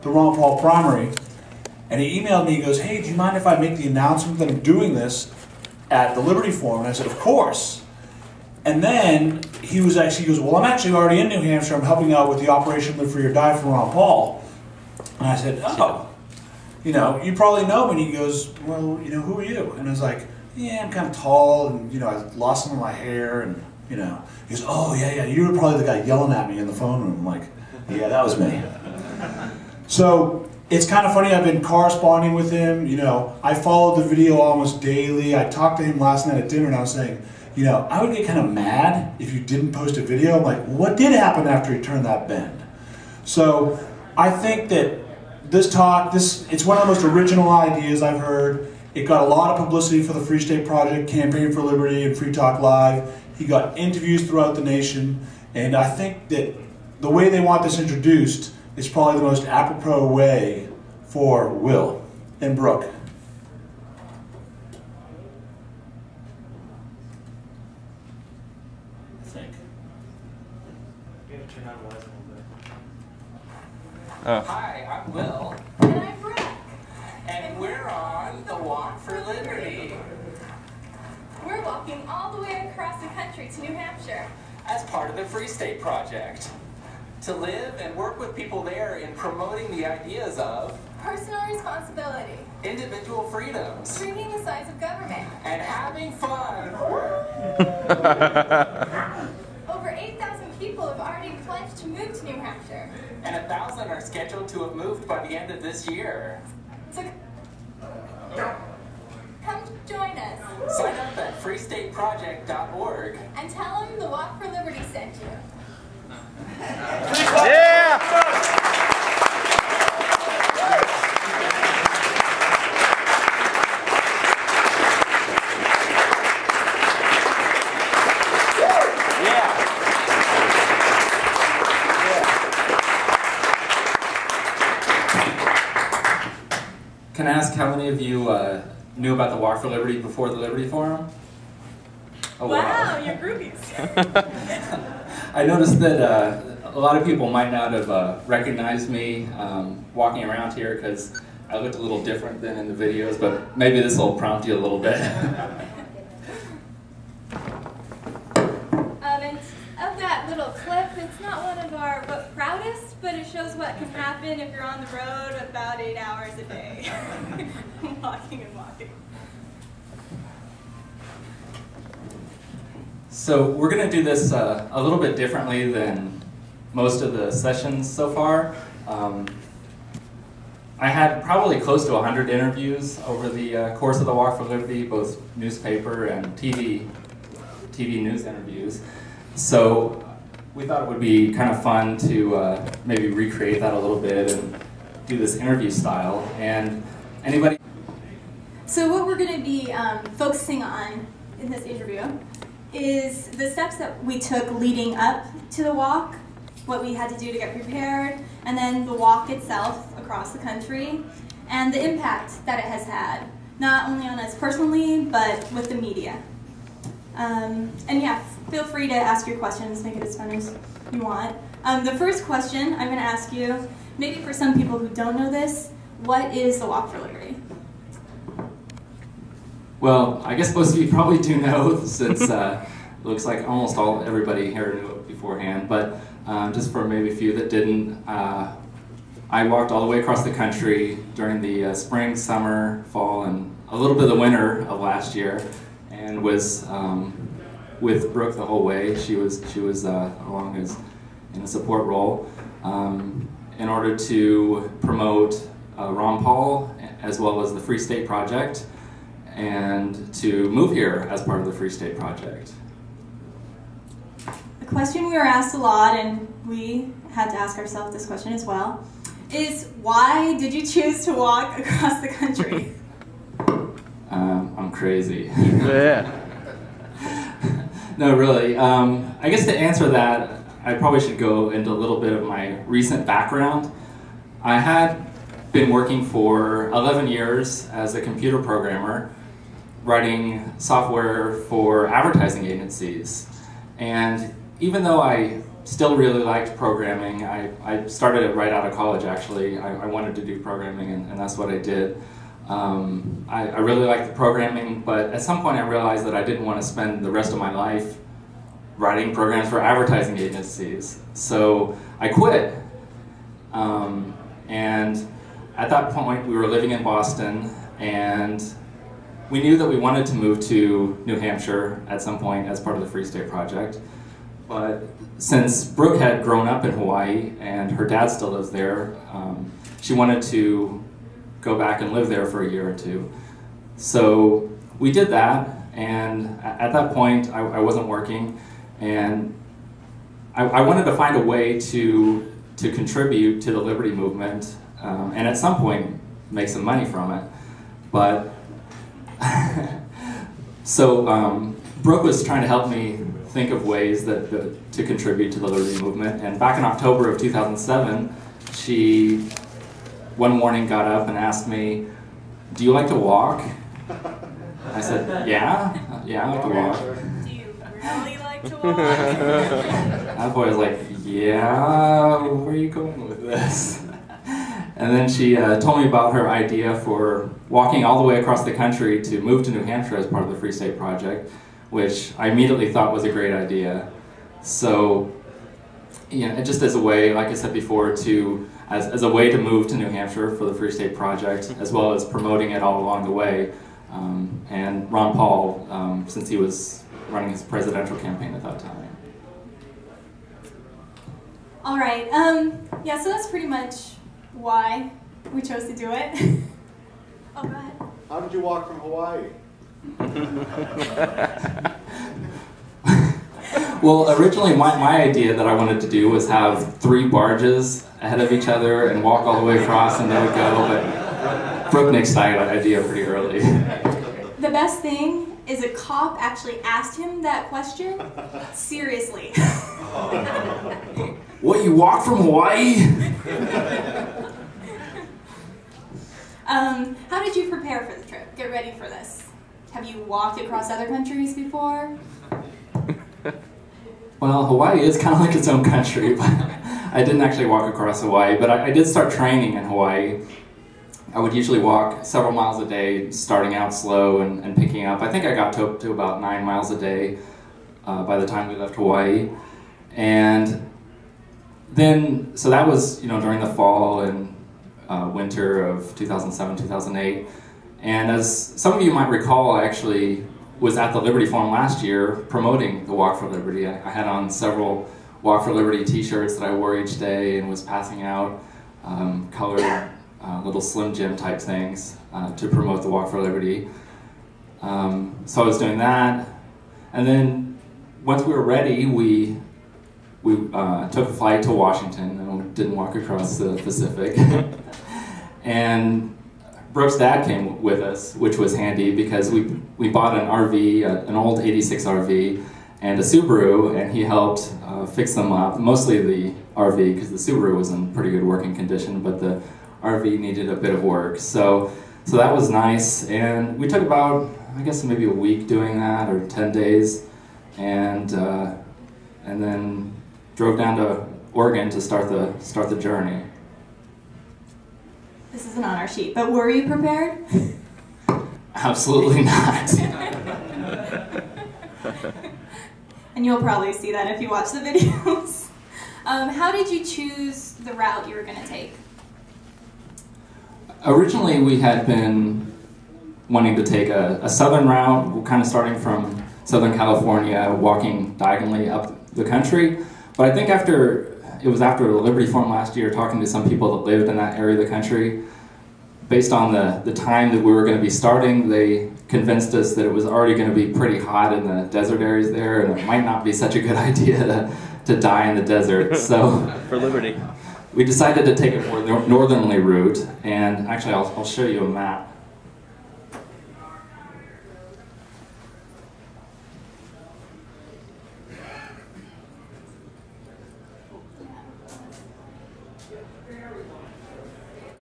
the Ron Paul primary, and he emailed me, he goes, hey, do you mind if I make the announcement that I'm doing this at the Liberty Forum? And I said, of course. And then he goes, well, I'm actually already in New Hampshire. I'm helping out with the Operation Live Free or Die for Ron Paul. And I said, oh, you know, you probably know me. And he goes, well, you know, who are you? And I was like, yeah, I'm kind of tall, and, you know, I lost some of my hair, and, you know. He goes, oh, yeah, you were probably the guy yelling at me in the phone room. I'm like, yeah, that was me. So it's kind of funny, I've been corresponding with him, you know, I followed the video almost daily. I talked to him last night at dinner, and I was saying, you know, I would get kind of mad if you didn't post a video. I'm like, what did happen after he turned that bend? So I think that this talk, it's one of the most original ideas I've heard. It got a lot of publicity for the Free State Project, Campaign for Liberty, and Free Talk Live. He got interviews throughout the nation, and I think that the way they want this introduced is probably the most apropos way for Will and Brooke. Hi, I'm Will. And I'm Brooke. And we're on the Walk for Liberty. We're walking all the way across the country to New Hampshire As part of the Free State Project. To live and work with people there in promoting the ideas of personal responsibility, individual freedoms, shrinking the size of government, and having fun. Over 8,000 people have already pledged to move to New Hampshire. And 1,000 are scheduled to have moved by the end of this year. So come join us. Sign up at freestateproject.org. And tell them the Walk for Liberty sent you. Yeah! Can I ask how many of you knew about the Walk for Liberty before the Liberty Forum? Oh, wow, you're groupies. I noticed that a lot of people might not have recognized me walking around here because I looked a little different than in the videos, but maybe this will prompt you a little bit. And of that little clip, it's not one of our proudest, but it shows what can happen if you're on the road about 8 hours a day. Walking and walking. So we're going to do this a little bit differently than most of the sessions so far. I had probably close to 100 interviews over the course of the Walk for Liberty, both newspaper and TV news interviews. So we thought it would be kind of fun to maybe recreate that a little bit and do this interview style. And anybody? So what we're going to be focusing on in this interview is the steps that we took leading up to the walk, what we had to do to get prepared, and then the walk itself across the country, and the impact that it has had, not only on us personally, but with the media. And yeah, feel free to ask your questions, make it as fun as you want. The first question I'm going to ask you, maybe for some people who don't know this, what is the Walk for Liberty? Well, I guess most of you probably do know, since it looks like almost everybody here knew it beforehand, but just for maybe a few that didn't, I walked all the way across the country during the spring, summer, fall, and a little bit of the winter of last year, and was with Brooke the whole way. She was along as in a support role in order to promote Ron Paul as well as the Free State Project, and to move here as part of the Free State Project. The question we were asked a lot, and we had to ask ourselves this question as well, is why did you choose to walk across the country? I'm crazy. Yeah. No, really. I guess to answer that, I probably should go into a little bit of my recent background. I had been working for 11 years as a computer programmer, writing software for advertising agencies. And even though I still really liked programming. I started it right out of college, actually. I wanted to do programming, and that's what I did. I really liked the programming, but at some point I realized that I didn't want to spend the rest of my life writing programs for advertising agencies. So I quit. And at that point we were living in Boston, and we knew that we wanted to move to New Hampshire at some point as part of the Free State Project. But since Brooke had grown up in Hawaii and her dad still lives there, she wanted to go back and live there for a year or two. So we did that, and at that point I wasn't working, and I wanted to find a way to contribute to the Liberty movement, and at some point make some money from it. But so Brooke was trying to help me think of ways to contribute to the Liberty movement, and back in October of 2007, she one morning got up and asked me, "Do you like to walk?" I said, yeah, I like to walk. Do you really like to walk? That boy was like, yeah, where are you going with this? And then she told me about her idea for walking all the way across the country to move to New Hampshire as part of the Free State Project, which I immediately thought was a great idea. So, you know, just as a way, like I said before, as a way to move to New Hampshire for the Free State Project, as well as promoting it all along the way. And Ron Paul, since he was running his presidential campaign at that time. All right, yeah, so that's pretty much why we chose to do it. Oh, go ahead. How did you walk from Hawaii? Well, originally my idea that I wanted to do was have 3 barges ahead of each other and walk all the way across and let it go, but Brooke nixed that idea pretty early. The best thing is a cop actually asked him that question seriously. What, you walk from Hawaii? How did you prepare for the trip? Get ready for this. Have you walked across other countries before? Well, Hawaii is kind of like its own country, but I didn't actually walk across Hawaii, but I did start training in Hawaii. I would usually walk several miles a day, starting out slow and picking up. I think I got to about 9 miles a day by the time we left Hawaii. And then, so that was, you know, during the fall and winter of 2007, 2008. And as some of you might recall, I actually was at the Liberty Forum last year promoting the Walk for Liberty. I had on several Walk for Liberty t-shirts that I wore each day and was passing out colored little Slim Jim type things to promote the Walk for Liberty. So I was doing that, and then once we were ready, we took a flight to Washington and didn't walk across the Pacific. And Brooke's dad came with us, which was handy because we bought an RV, an old 86 RV, and a Subaru, and he helped fix them up, mostly the RV, because the Subaru was in pretty good working condition, but the RV needed a bit of work. So that was nice, and we took about, I guess, maybe a week doing that, or 10 days, and then drove down to Oregon to start the journey. This isn't on our sheet, but were you prepared? Absolutely not. And you'll probably see that if you watch the videos. How did you choose the route you were going to take? Originally, we had been wanting to take a southern route, kind of starting from Southern California, walking diagonally up the country. But I think after the Liberty Forum last year, talking to some people that lived in that area of the country, based on the time that we were going to be starting, they convinced us that it was already going to be pretty hot in the desert areas there, and it might not be such a good idea to die in the desert. So for Liberty, we decided to take a more northerly route, and actually I'll show you a map